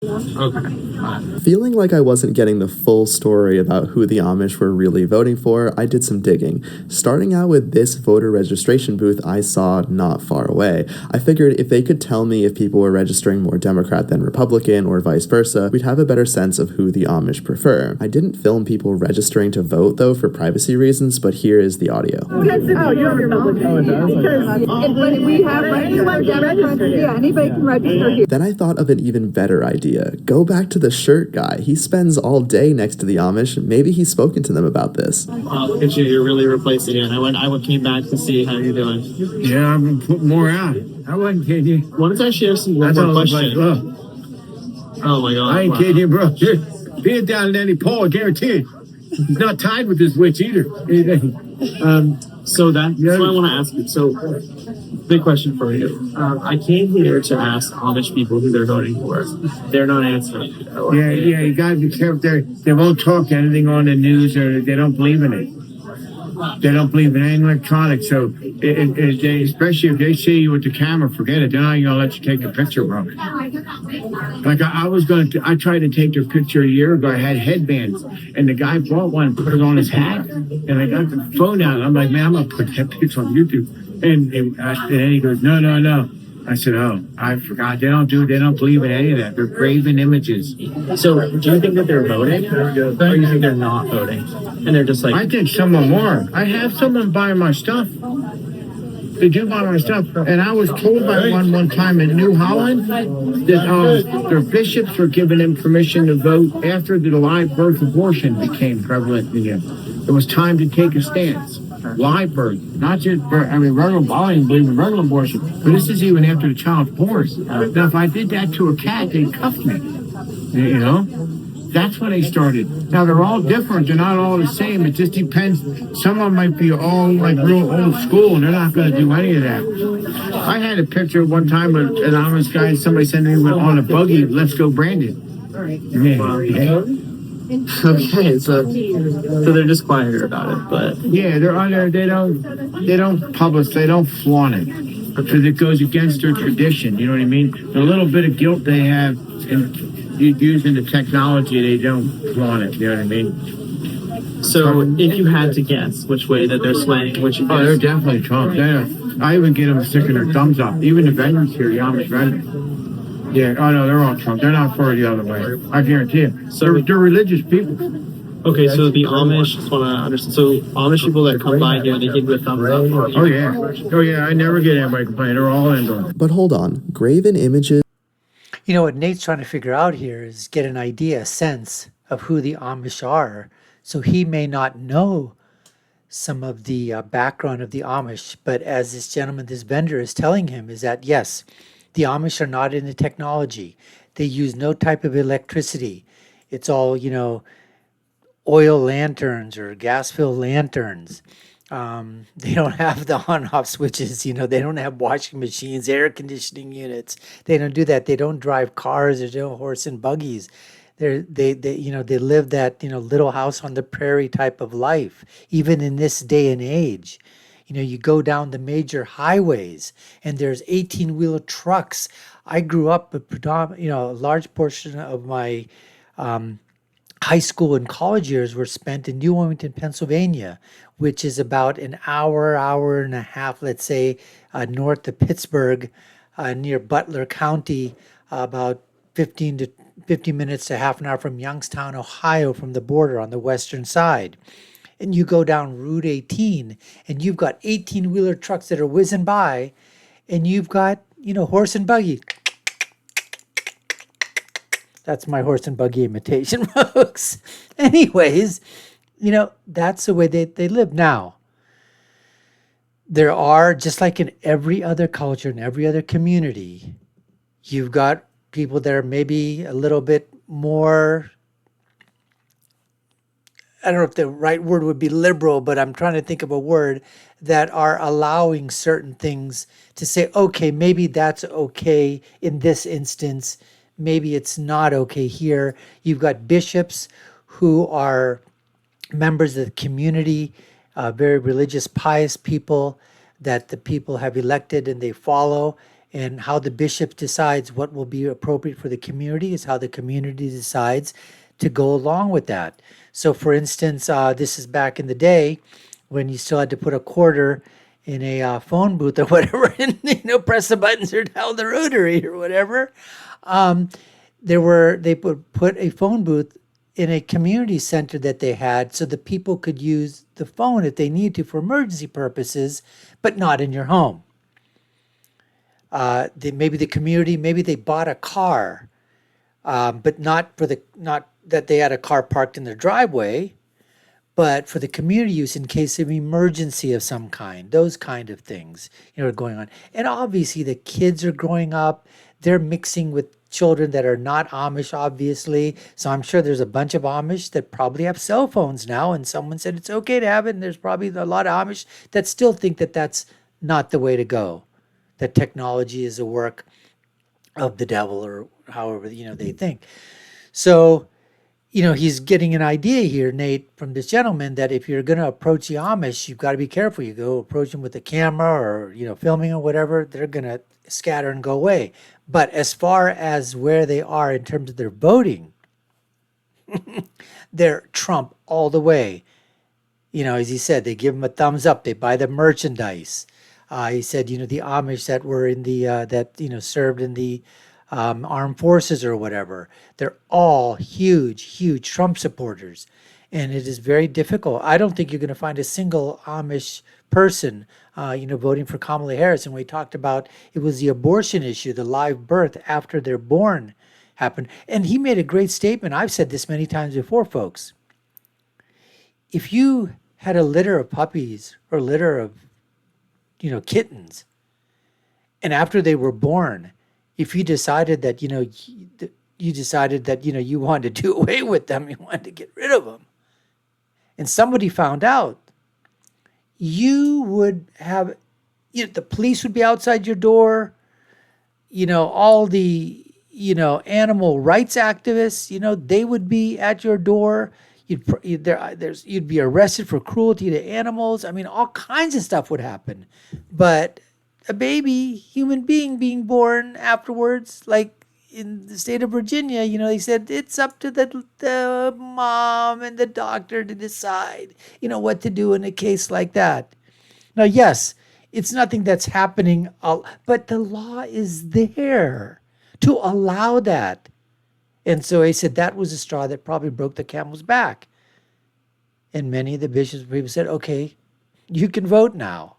Okay. Feeling like I wasn't getting the full story about who the Amish were really voting for, I did some digging. Starting out with this voter registration booth I saw not far away. I figured if they could tell me if people were registering more Democrat than Republican or vice versa, we'd have a better sense of who the Amish prefer. I didn't film people registering to vote though for privacy reasons, but here is the audio. Oh, you're a Republican. Because we have Democrats, yeah, anybody can register here. Then I thought of an even better idea. Go back to the shirt guy. He spends all day next to the Amish. Maybe he's spoken to them about this. Look at you. You're really replacing it. I came back to see how you're doing. Yeah, I'm going to put more out. I wasn't kidding you. Why don't I share some more questions? Oh my God. I ain't kidding you, bro. Being down in any poll, I guarantee it. He's not tied with this witch either. So that's what I want to ask you. So, big question for you. I came here to ask Amish people who they're voting for. They're not answering. Yeah, you gotta be careful. They won't talk anything on the news, or they don't believe in it. They don't believe in any electronics. So, especially if they see you with the camera, forget it. They're not gonna let you take a picture, bro. Like I tried to take their picture a year ago. I had headbands, and the guy brought one, put it on his hat, and I got the phone out. I'm like, man, I'm gonna put that picture on YouTube. And then he goes, no. I said, oh, I forgot. They don't believe in any of that. They're graven images. So, do you think that they're voting, or do you think they're not voting? And they're just like, I think some of them are. I have someone buying my stuff. They do buy my stuff. And I was told by one time in New Holland that their bishops were giving them permission to vote after the live birth abortion became prevalent in them. It was time to take a stance. Live birth, not just birth. I mean, regular abortion, believe in regular abortion, but this is even after the child's born. Now, if I did that to a cat, they'd cuff me. You know, that's when they started. Now they're all different; they're not all the same. It just depends. Some of them might be all like real old school, and they're not going to do any of that. I had a picture one time of an Amish guy. Somebody sent me on a buggy. Let's go, Brandon. Yeah. Okay, so they're just quieter about it, but yeah, they're on there. They don't publish. They don't flaunt it because it goes against their tradition. You know what I mean? The little bit of guilt they have in using the technology, they don't flaunt it. You know what I mean? So, if you had to guess which way that they're swaying, which you guess? They're definitely Trump. I even get them sticking their thumbs up. Even the vendors here, the Amish vendors. Yeah, oh no, they're all Trump. They're not for it the other way. I guarantee it. So they're religious people. Okay, so the Amish, just want to understand. So Amish people that come by here, they give you a thumbs up. Oh yeah. I never get anybody complaining. They're all indoor. But hold on, graven images. You know, what Nate's trying to figure out here is get an idea, a sense of who the Amish are. So he may not know some of the background of the Amish, but as this gentleman, this vendor is telling him, is that yes, the Amish are not into technology. They use no type of electricity. It's all, oil lanterns or gas-filled lanterns. They don't have the on-off switches. They don't have washing machines, air conditioning units. They don't do that. They don't drive cars. There's no horse and buggies. They live that, little house on the prairie type of life, even in this day and age. You go down the major highways and there's 18-wheeler trucks. I grew up with a large portion of my high school and college years were spent in New Wilmington, Pennsylvania, which is about an hour and a half, let's say, north of Pittsburgh, near Butler County, about 15 minutes to half an hour from Youngstown, Ohio, from the border on the western side. And you go down Route 18 and you've got 18-wheeler trucks that are whizzing by, and you've got, horse and buggy. That's my horse and buggy imitation, folks. Anyways, that's the way they live. Now, there are, just like in every other culture, in every other community, you've got people that are maybe a little bit more, I don't know if the right word would be liberal, but I'm trying to think of a word, that are allowing certain things to say, okay, maybe that's okay in this instance. Maybe it's not okay here. You've got bishops who are members of the community, very religious, pious people that the people have elected and they follow. And how the bishop decides what will be appropriate for the community is how the community decides to go along with that. So, for instance, this is back in the day when you still had to put a quarter in a phone booth or whatever, and press the buttons or dial the rotary or whatever. They would put a phone booth in a community center that they had, so the people could use the phone if they need to for emergency purposes, but not in your home. Maybe the community, maybe they bought a car, but not that they had a car parked in their driveway, but for the community use in case of emergency of some kind. Those kind of things, are going on. And obviously the kids are growing up. They're mixing with children that are not Amish, obviously. So I'm sure there's a bunch of Amish that probably have cell phones now, and someone said it's okay to have it. And there's probably a lot of Amish that still think that that's not the way to go, that technology is a work of the devil, or however, they think. So, he's getting an idea here, Nate, from this gentleman, that if you're going to approach the Amish, you've got to be careful. You go approach them with a camera or, filming or whatever, they're going to scatter and go away. But as far as where they are in terms of their voting, they're Trump all the way. As he said, they give him a thumbs up. They buy the merchandise. He said, the Amish that were in the, served in the armed forces or whatever, they're all huge Trump supporters. And it is very difficult. I don't think you're going to find a single Amish person, voting for Kamala Harris. And we talked about, it was the abortion issue, the live birth after they're born happened. And he made a great statement. I've said this many times before, folks. If you had a litter of puppies or litter of, kittens, and after they were born, if you decided that, you wanted to do away with them, you wanted to get rid of them, and somebody found out, you would have, the police would be outside your door, all the, animal rights activists, they would be at your door. You'd be arrested for cruelty to animals. I mean, all kinds of stuff would happen. But a baby, human being born afterwards, like in the state of Virginia, they said it's up to the mom and the doctor to decide, what to do in a case like that. Now, yes, it's nothing that's happening, but the law is there to allow that. And so he said that was a straw that probably broke the camel's back. And many of the bishops and people said, okay, you can vote now.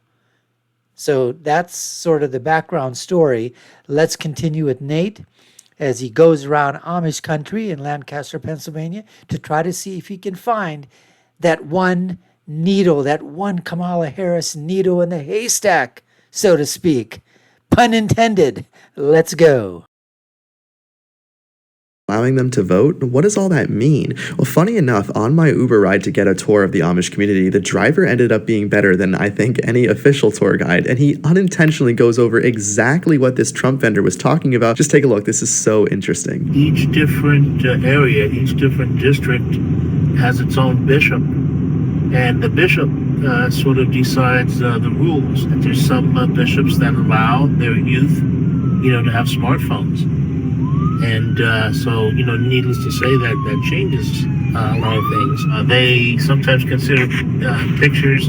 So that's sort of the background story. Let's continue with Nate as he goes around Amish country in Lancaster, Pennsylvania, to try to see if he can find that one needle, that one Kamala Harris needle in the haystack, so to speak. Pun intended. Let's go. Allowing them to vote? What does all that mean? Well, funny enough, on my Uber ride to get a tour of the Amish community, the driver ended up being better than I think any official tour guide, and he unintentionally goes over exactly what this Trump vendor was talking about. Just take a look. This is so interesting. Each different area, each different district has its own bishop, and the bishop sort of decides the rules. And there's some bishops that allow their youth, to have smartphones. And so, needless to say, that changes a lot of things. They sometimes consider pictures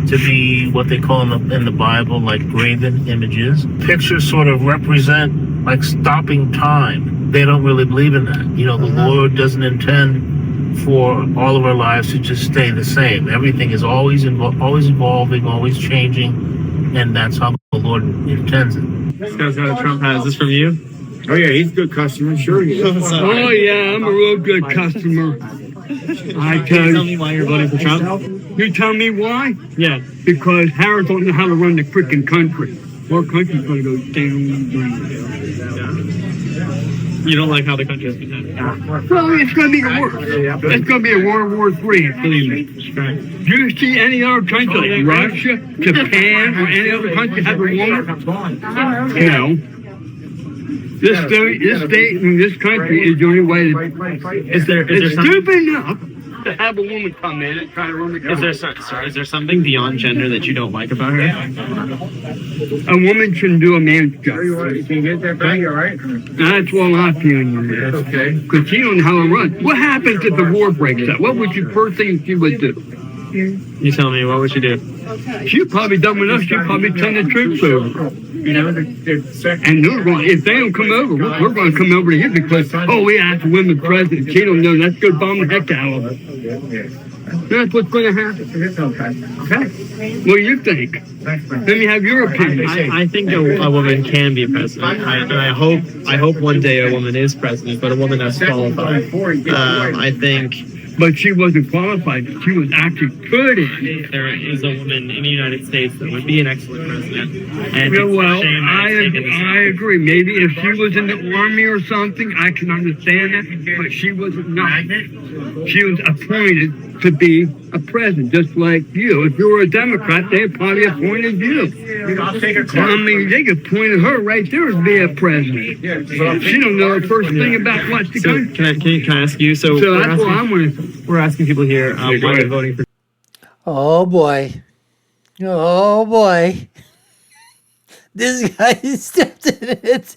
to be what they call in the Bible, like graven images. Pictures sort of represent like stopping time. They don't really believe in that. The Lord doesn't intend for all of our lives to just stay the same. Everything is always evolving, always changing, and that's how the Lord intends it. This guy's got a Trump hat. Is this from you? Oh yeah, he's a good customer. Sure he is. Oh yeah, I'm a real good customer. Can you tell me why you're voting for Trump? You tell me why? Yeah. Because Harris don't know how to run the freaking country. Our country's gonna go down. You don't like how the country has been handled? Well, it's gonna be worse. It's gonna be a World War III, believe me. Do you see any other country like Russia, Japan, or any other country have a war? This state and this country is the only way to... Is there It's something... stupid enough to have a woman come in and try to run the government. Is there something beyond gender that you don't like about her? A woman shouldn't do a man's job. You can get that back, all right? That's all I'm feeling you. That's okay. Because she don't know how to run. What happens if the war breaks out? What would the first thing she would do? You tell me, what would you do? She's probably done with us. She'd probably send the troops over. You know, they're second. And they're going, if they don't come over, we're going to come over to you because, oh, we asked the women president. She don't know. That's going to bomb the heck out of us. That's what's going to happen. Okay. What do you think? Let me have your opinion. I think a woman can be president. I hope one day a woman is president, but a woman that's qualified. I think But she wasn't qualified. She was actually put in. there is a woman in the United States that would be an excellent president. And Yeah, it's a well, shame that it's taken this I long. agree. Maybe if she was in the army or something, I can understand that. But she was not. She was appointed to be a president, just like you. If you were a Democrat, they probably appointed you. I'll take a I mean, they appointed her right there to be a president. She don't know the first thing about what's the So country. can I ask you? So, So that's what I'm going to. we're asking people here why they're voting for. Oh boy. Oh boy. This guy stepped in it.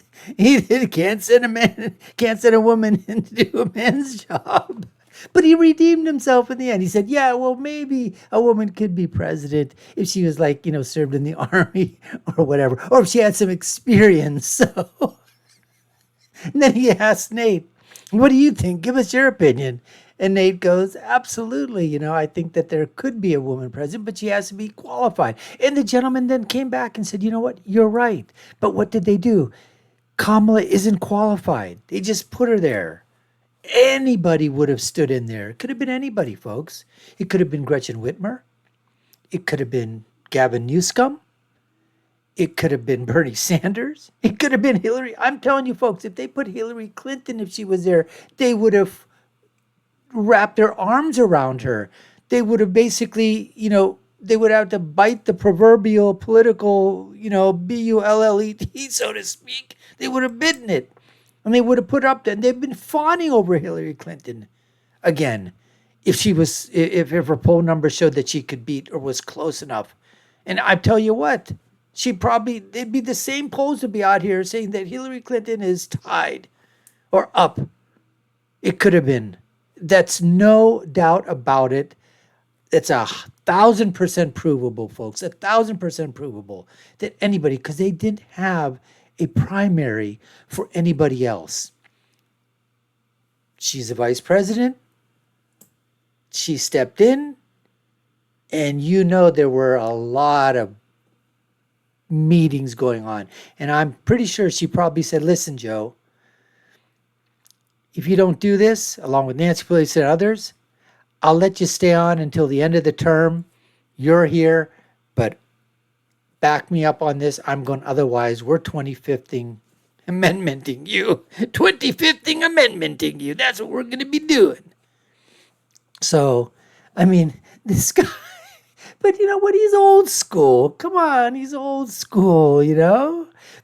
Can't send a woman in to do a man's job. But he redeemed himself in the end. He said, yeah, well, maybe a woman could be president if she was like, served in the army or whatever, or if she had some experience. So and then he asked Nate, what do you think? Give us your opinion. And Nate goes, absolutely. I think that there could be a woman president, but she has to be qualified. And the gentleman then came back and said, you know what? You're right. But what did they do? Kamala isn't qualified. They just put her there. Anybody would have stood in there. It could have been anybody, folks. It could have been Gretchen Whitmer. It could have been Gavin Newsom. It could have been Bernie Sanders. It could have been Hillary. I'm telling you, folks, if they put Hillary Clinton, if she was there, they would have wrapped their arms around her. They would have basically, they would have to bite the proverbial political, bullet, so to speak. They would have bitten it. And they would have put up there. And they've been fawning over Hillary Clinton again. If her poll number showed that she could beat or was close enough. And I tell you what, they'd be the same polls would be out here saying that Hillary Clinton is tied or up. It could have been. That's no doubt about it. It's 1,000% provable, folks. 1,000% provable that anybody, because they didn't have a primary for anybody else. She's the vice president. She stepped in, and there were a lot of meetings going on. And I'm pretty sure she probably said, listen, Joe, if you don't do this, along with Nancy Pelosi and others, I'll let you stay on until the end of the term. You're here, but back me up on this. I'm going, otherwise, we're 25th amendmenting you. 25th amendmenting you. That's what we're going to be doing. So, this guy, but you know what? He's old school. Come on, he's old school,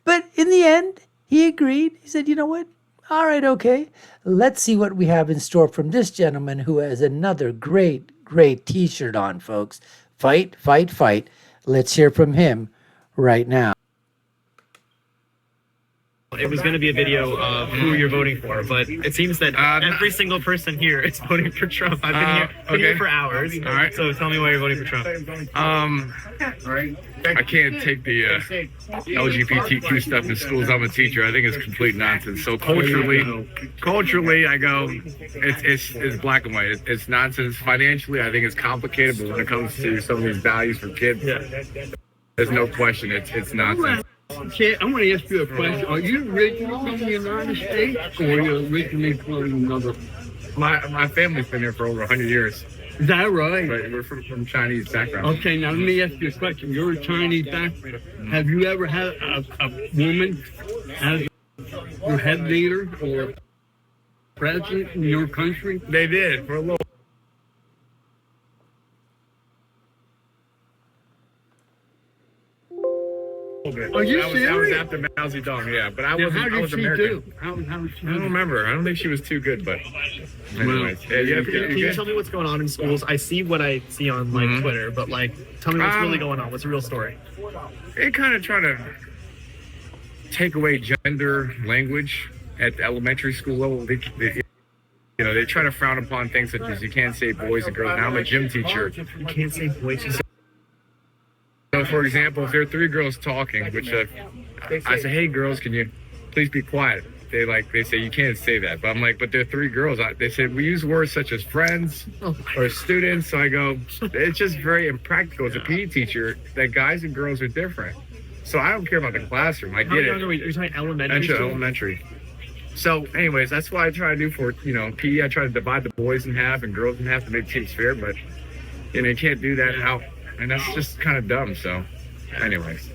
But in the end, he agreed. He said, you know what? All right, okay. Let's see what we have in store from this gentleman who has another great, great t-shirt on, folks. Fight, fight, fight. Let's hear from him right now. It was going to be a video of who you're voting for, but it seems that every single person here is voting for Trump. I've been here for hours. All right. So tell me why you're voting for Trump. I can't take the LGBTQ stuff in schools. I'm a teacher. I think it's complete nonsense. So culturally, I go, it's black and white. It's nonsense. Financially, I think it's complicated, but when it comes to some of these values for kids, there's no question. It's nonsense. Okay, I want to ask you a question. Are you originally from the United States or are you originally from another? My family's been here for over 100 years. Is that right? But we're from Chinese background. Okay, now let me ask you a question. You're a Chinese background. Have you ever had a woman as your head leader or president in your country? They did for a little. bit. Are you That was serious? after Mao Zedong, yeah. But I Now, wasn't. how I did was she American. do? How did she I don't remember. I don't think she was too good, but anyways, yeah, you have Can you tell me what's going on in schools? I see what I see on like Twitter, but like, tell me what's really going on. What's the real story? They kind of try to take away gender language at the elementary school level. They try to frown upon things such as you can't say boys and girls. Now I'm a gym teacher. You can't say boys. So, for example, if there are three girls talking, which I say, "Hey, girls, can you please be quiet?" They say you can't say that, but I'm like, but there are three girls. They said we use words such as friends or students. So I go, it's just very impractical as a PE teacher that guys and girls are different. So I don't care about the classroom. I How get young it. are we? You're talking elementary school? Elementary. So, anyways, that's what I try to do for PE. I try to divide the boys in half and girls in half to make teams fair, but you can't do that out, and that's just kind of dumb. So, anyways.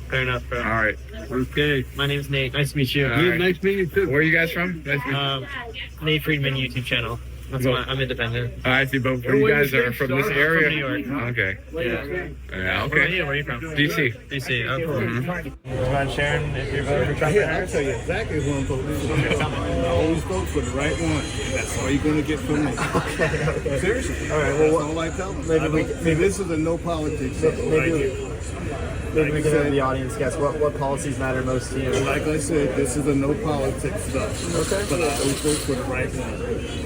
Fair enough, bro. All right. Okay. My name's Nate. Nice to meet you. All right. Nice meeting you too. Where are you guys from? Nice to meet you. Nate Friedman YouTube channel. That's why I'm independent. I see both. You guys are from this area? From New York. Okay. Yeah. Yeah, Where are okay. you? Where are you from? DC. DC. Oh, cool. Mhm. You mind sharing if you're voting for Trump? Yeah, I'll tell you exactly who I'm voting for. I always vote for the right one. That's all you're going to get from me. Okay. Seriously. All right. Well, that's all I tell them. Maybe this is a no politics. Maybe we can have the audience guess what policies matter most to you. Like I said, this is a no politics stuff. Okay. But I always vote for the right one.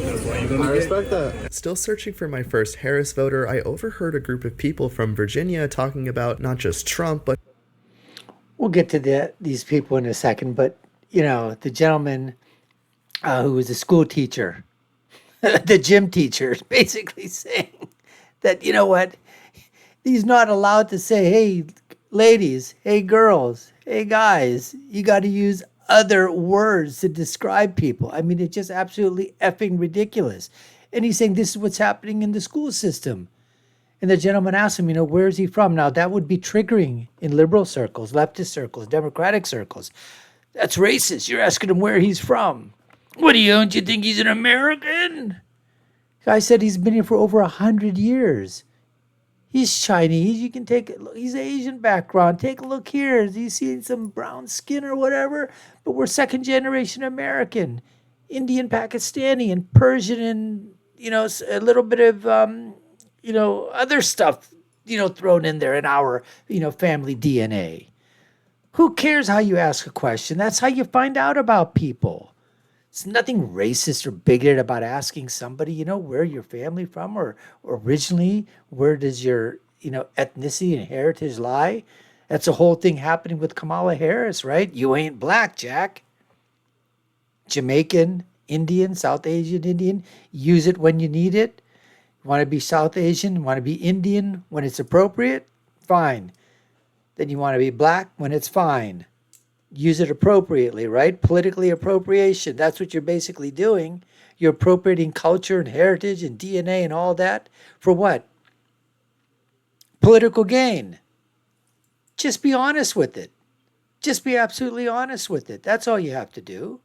That's why you're going to I get. respect that. Still searching for my first Harris voter, I overheard a group of people from Virginia talking about not just Trump, but We'll get to these people in a second, but the gentleman who was a school teacher, the gym teacher, is basically saying that he's not allowed to say, "Hey, ladies, hey, girls, hey, guys." You got to use other words to describe people. I mean, it's just absolutely effing ridiculous. And he's saying this is what's happening in the school system. And the gentleman asked him, where is he from? Now, that would be triggering in liberal circles, leftist circles, democratic circles. That's racist. You're asking him where he's from. What don't you think he's an American? Guy said he's been here for over 100 years. He's Chinese. You can take it. He's Asian background. Take a look here. You see some brown skin or whatever? But we're second generation American, Indian, Pakistani, and Persian, and a little bit of other stuff thrown in there in our family DNA. Who cares how you ask a question? That's how you find out about people. It's nothing racist or bigoted about asking somebody, where your family from, or originally, where does your, ethnicity and heritage lie? That's a whole thing happening with Kamala Harris, right? You ain't black, Jack. Jamaican, Indian, South Asian Indian. Use it when you need it. You want to be South Asian, want to be Indian when it's appropriate? Fine. Then you want to be black when it's fine. Use it appropriately, right? Politically appropriation. That's what you're basically doing. You're appropriating culture and heritage and DNA and all that. For what? Political gain. Just be honest with it. Just be absolutely honest with it. That's all you have to do.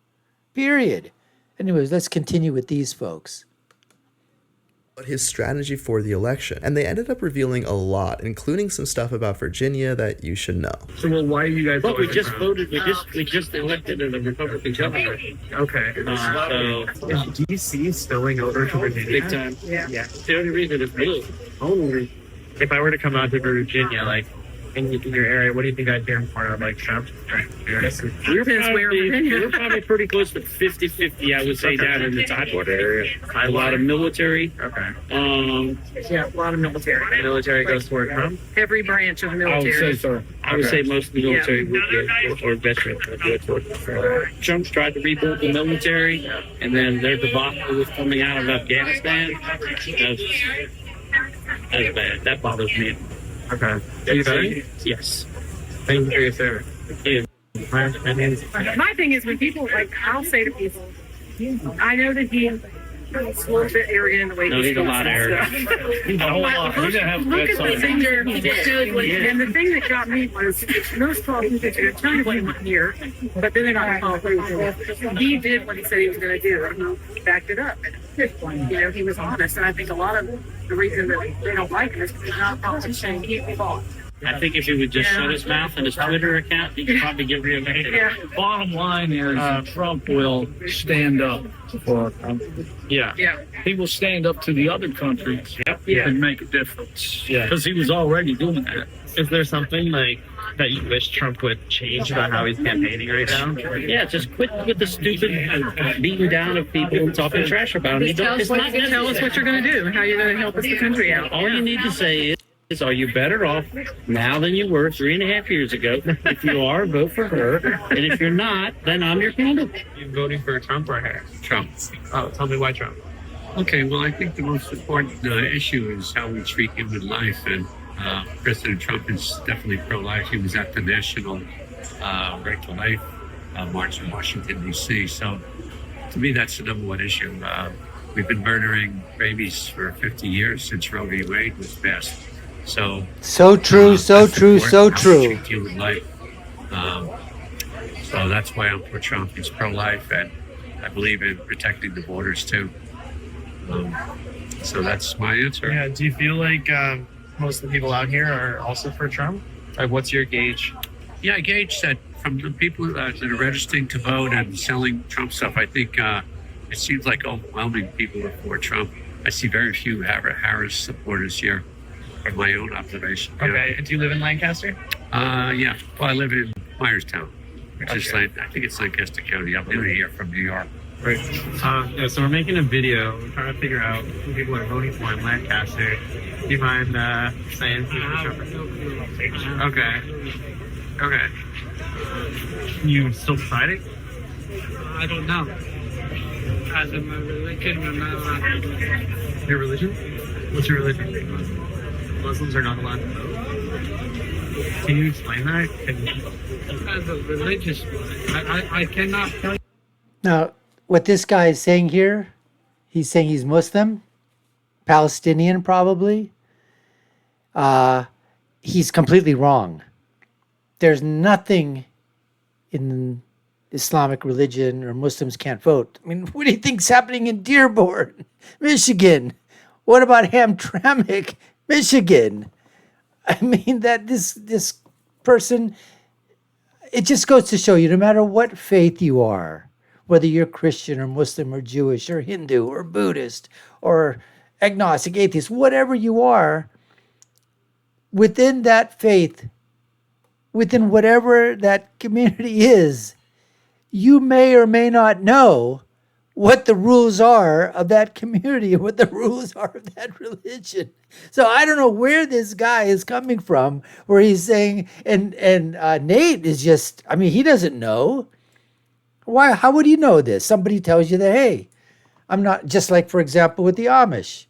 Period. Anyways, let's continue with these folks. his strategy for the election. And they ended up revealing a lot, including some stuff about Virginia that you should know. So, well, why are you guys? Look, we just voted. We just elected a Republican governor. Okay. So Is DC spilling over to Virginia? big time. Yeah. The only reason it's blue. Only. If I were to come out to Virginia, like in your area, what do you think I'd hear more of? Like Trump? We're probably pretty close to 50-50, I would say, down in the Tidewater area. A lot of military. Okay. Yeah, a lot of military. Military goes toward Trump. Every branch of I would military. say so. I would say most of the military would be, or veterans would go toward. Trump tried to rebuild the military, and then their debacle was coming out of Afghanistan. That's bad. That bothers me. Okay. Are you ready? Yes. Thank you for your service. Yeah. My thing is when people, like, I'll say to people, I know that he's a little bit arrogant in the way No, he's a lot arrogant. He's a whole lot. Look at the thing there. He stood when, and the thing that got me was most politicians are going to tell you what you want to hear, but then they're not going to follow through with it. He did what he said he was going to do, and he backed it up. And, he was honest, and I think a lot of the reason that they don't like him is because he's not politician. He fought. I think if he would just shut his mouth and his Twitter account, he could probably get reelected. Yeah. Bottom line is Trump will stand up for Yeah. he will stand up to the other countries and make a difference. Yeah. Because he was already doing that. Is there something like that you wish Trump would change about how he's campaigning right now? Yeah, just quit with the stupid beating down of people and talking trash about them. Tell us what you're going to do, how you're going to help us the country out. All you need to say is, are you better off now than you were 3.5 years ago? If you are, vote for her. And if you're not, then I'm your candidate. You voting for Trump or Harris? Trump. Oh, tell me why Trump. Okay, well, I think the most important issue is how we treat human life, and President Trump is definitely pro-life. He was at the National Right to Life March in Washington, D.C. So, to me, that's the number one issue. We've been murdering babies for 50 years since Roe v. Wade was passed. So true, so that's true, important, so how we true. treat human life. So that's why I'm for Trump. He's pro-life, and I believe in protecting the borders too. So that's my answer. Yeah. Do you feel like most of the people out here are also for Trump? Like, what's your gauge? Yeah, I gauge that from the people that are registering to vote and selling Trump stuff. I think it seems like overwhelming people are for Trump. I see very few Harris supporters here, from my own observation. Okay. And do you live in Lancaster? Yeah. Well, I live in Myerstown, which is I think it's Lancaster County. I'm new here from New York. Right. Yeah, so we're making a video. We're trying to figure out who people are voting for in Lancaster. Do you mind saying who you're Okay. Okay. You still deciding? I don't know. As in my religion or not. Your religion? What's your religion? Muslims are not allowed to vote. Can you explain that? As a religious one, I cannot tell you. Now, what this guy is saying here, he's saying he's Muslim, Palestinian probably. He's completely wrong. There's nothing in Islamic religion or Muslims can't vote. I mean, what do you think's happening in Dearborn, Michigan? What about Hamtramck, Michigan? I mean, that this person, it just goes to show you, no matter what faith you are, whether you're Christian or Muslim or Jewish or Hindu or Buddhist or agnostic, atheist, whatever you are, within that faith, within whatever that community is, you may or may not know what the rules are of that community, what the rules are of that religion. So I don't know where this guy is coming from, where he's saying, and Nate is just, I mean, he doesn't know. Why? How would you know this? Somebody tells you that, hey, I'm not, just like, for example, with the Amish.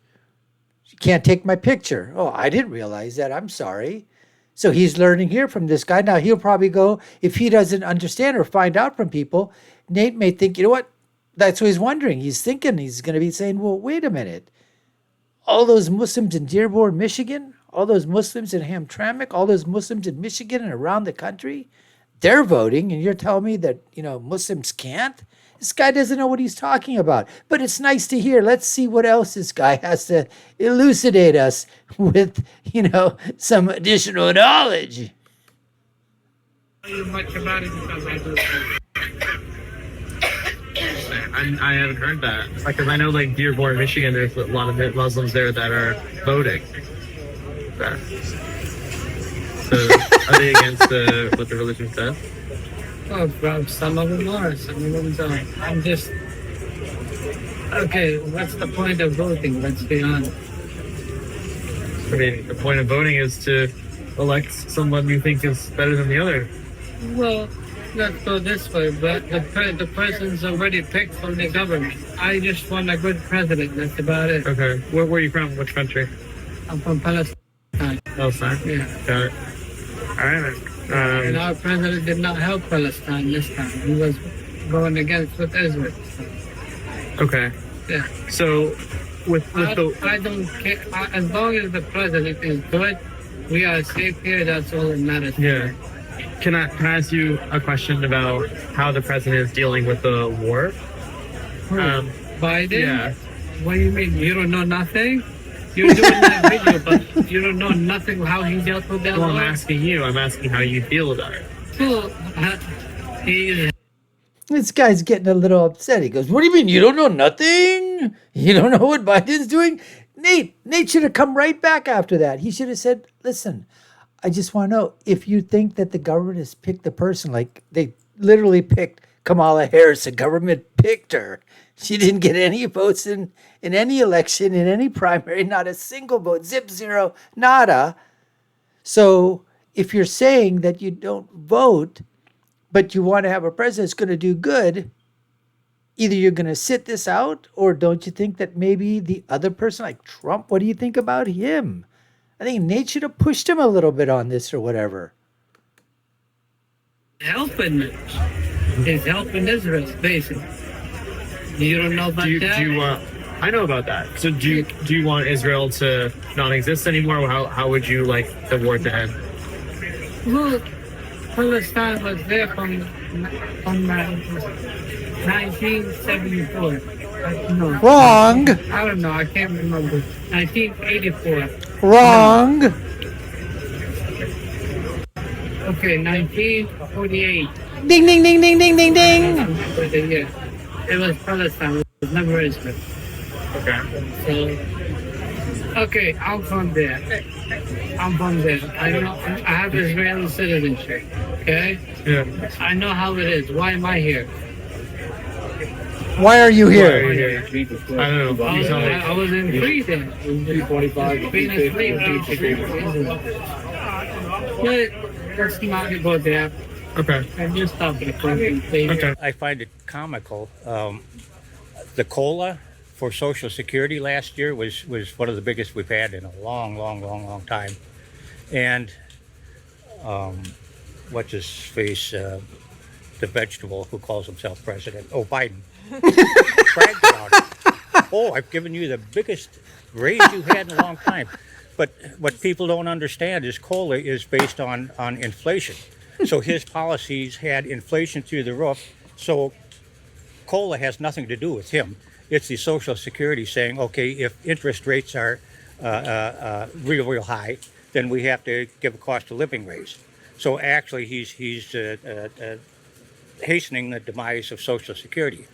You can't take my picture. Oh, I didn't realize that. I'm sorry. So he's learning here from this guy. Now he'll probably go, if he doesn't understand or find out from people, Nate may think, you know what? That's what he's wondering. He's thinking, he's going to be saying, well, wait a minute. All those Muslims in Dearborn, Michigan, all those Muslims in Hamtramck, all those Muslims in Michigan and around the country, they're voting, and you're telling me that, you know, Muslims can't? This guy doesn't know what he's talking about. But it's nice to hear. Let's see what else this guy has to elucidate us with, you know, some additional knowledge. Much about it because I do. I haven't heard that. Because I know, like, Dearborn, Michigan, there's a lot of Muslims there that are voting. So, are they against what the religion says? Oh, bro, some of them are, some of them don't. I'm just... Okay, what's the point of voting? Let's be honest. I mean, the point of voting is to elect someone you think is better than the other. Well, let's go this way, but the president's already picked from the government. I just want a good president, that's about it. Okay. Where are you from? Which country? I'm from Palestine. Palestine? Yeah. Got it. All right, man. And our president did not help Palestine this time. He was going against with Israel. Okay. Yeah. So, I don't care. As long as the president is good, we are safe here. That's all that matters. Yeah. Can I ask you a question about how the president is dealing with the war? Biden? Yeah. What do you mean? You don't know nothing? You're doing that video, but you don't know nothing how he dealt with that. Well, I'm law. asking you. I'm asking how you feel about it. Well, he This guy's getting a little upset. He goes, "What do you mean you don't know nothing? You don't know what Biden's doing?" Nate should have come right back after that. He should have said, "Listen, I just want to know if you think that the government has picked the person, like they literally picked Kamala Harris. The government picked her. She didn't get any votes in any election, in any primary, not a single vote, zip, zero, nada. So if you're saying that you don't vote, but you want to have a president that's going to do good, either you're going to sit this out, or don't you think that maybe the other person, like Trump, what do you think about him?" I think Nate should have pushed him a little bit on this or whatever. helping is helping Israel, basically. You don't know about that? Do you want? I know about that. So do you want Israel to not exist anymore? Or how would you like the war to end? Well, Palestine was there from 1974. No, Wrong. I don't know. I can't remember. 1984. Wrong. Okay, 1948. Ding, ding, ding, ding, ding, ding, ding. Yeah. It was Palestine. It was never Israel. Okay. So, okay, I'm from there. I'm from there. I know. I have Israeli citizenship. Okay. Yeah. I know how it is. Why am I here? Why are you Why here? are you here? I don't know. You tell me. I was in prison. Being a slave, but let's not go there. Okay. And you stop the thing. Okay. I find it comical. The COLA for Social Security last year was one of the biggest we've had in a long time. And what's his face, the vegetable who calls himself president? Oh, Biden. Bragged about it. Oh, I've given you the biggest raise you've had in a long time. But what people don't understand is COLA is based on inflation. So his policies had inflation through the roof. So COLA has nothing to do with him. It's the Social Security saying, okay, if interest rates are real high, then we have to give a cost of living raise. So actually, he's hastening the demise of Social Security,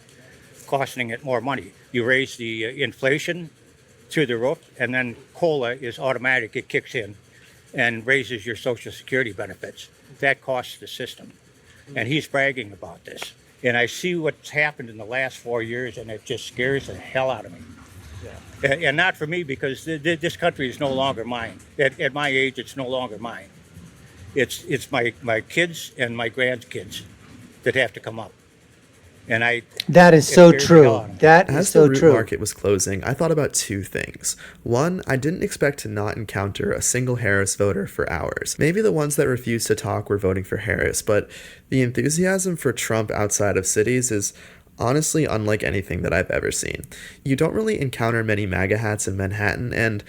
costing it more money. You raise the inflation through the roof, and then COLA is automatic. It kicks in and raises your Social Security benefits. That costs the system. And he's bragging about this. And I see what's happened in the last 4 years, and it just scares the hell out of me. Yeah. And not for me, because this country is no longer mine. At my age, it's no longer mine. It's my kids and my grandkids that have to come up. And That is so true. That is As so the root true. market was closing, I thought about two things. One, I didn't expect to not encounter a single Harris voter for hours. Maybe the ones that refused to talk were voting for Harris, but the enthusiasm for Trump outside of cities is honestly unlike anything that I've ever seen. You don't really encounter many MAGA hats in Manhattan, and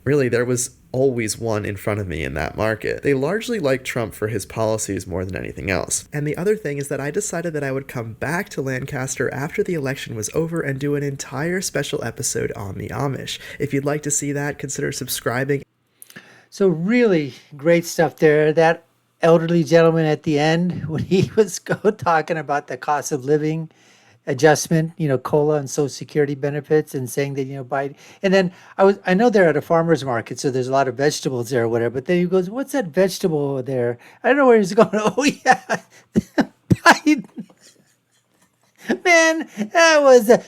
really, there was always one in front of me in that market. They largely liked Trump for his policies more than anything else. And the other thing is that I decided that I would come back to Lancaster after the election was over and do an entire special episode on the Amish. If you'd like to see that, consider subscribing. So really great stuff there. That elderly gentleman at the end, when he was talking about the cost of living adjustment, COLA and Social Security benefits, and saying that, Biden. And then I know they're at a farmer's market, so there's a lot of vegetables there or whatever. But then he goes, "What's that vegetable over there?" I don't know where he's going. Oh yeah, Biden. Man, that was to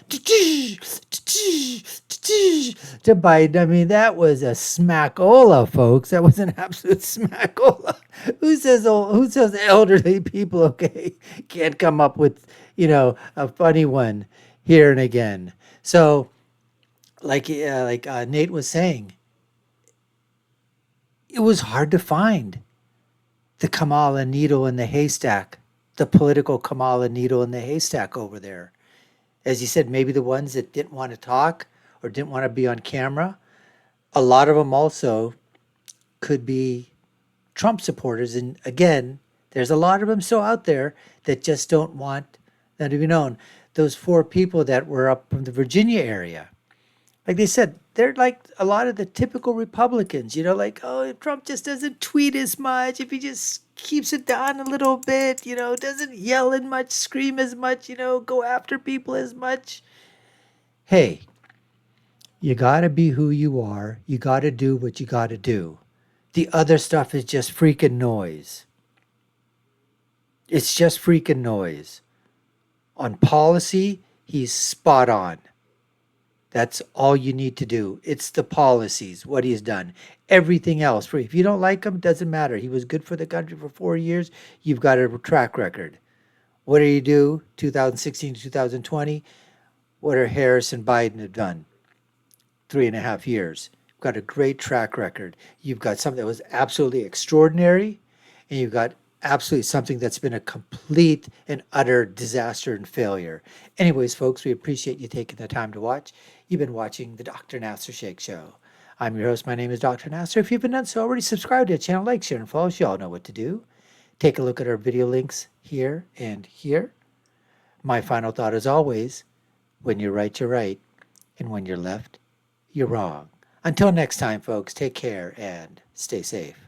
Biden. I mean, that was a smackola, folks. That was an absolute smackola. Who says elderly people, okay, can't come up with, a funny one here and again. So, like Nate was saying, it was hard to find the Kamala needle in the haystack, the political Kamala needle in the haystack over there. As you said, maybe the ones that didn't want to talk or didn't want to be on camera. A lot of them also could be Trump supporters. And again, there's a lot of them still out there that just don't want that to be known. Those 4 people that were up from the Virginia area, like they said, they're like a lot of the typical Republicans, like, oh, if Trump just doesn't tweet as much, if he just keeps it down a little bit, doesn't yell as much, scream as much, go after people as much. Hey, you got to be who you are. You got to do what you got to do. The other stuff is just freaking noise. It's just freaking noise. On policy, he's spot on. That's all you need to do. It's the policies, what he's done. Everything else, if you don't like him, doesn't matter. He was good for the country for 4 years. You've got a track record. What do you do? 2016 to 2020. What are Harris and Biden have done? 3.5 years. You've got a great track record. You've got something that was absolutely extraordinary, and you've got absolutely something that's been a complete and utter disaster and failure. Anyways, folks, we appreciate you taking the time to watch. You've been watching the Dr. Nasir Shaikh Show. I'm your host. My name is Dr. Nasir. If you haven't done so already, subscribe to the channel, like, share, and follow. You all know what to do. Take a look at our video links here and here. My final thought is always, when you're right, you're right. And when you're left, you're wrong. Until next time, folks, take care and stay safe.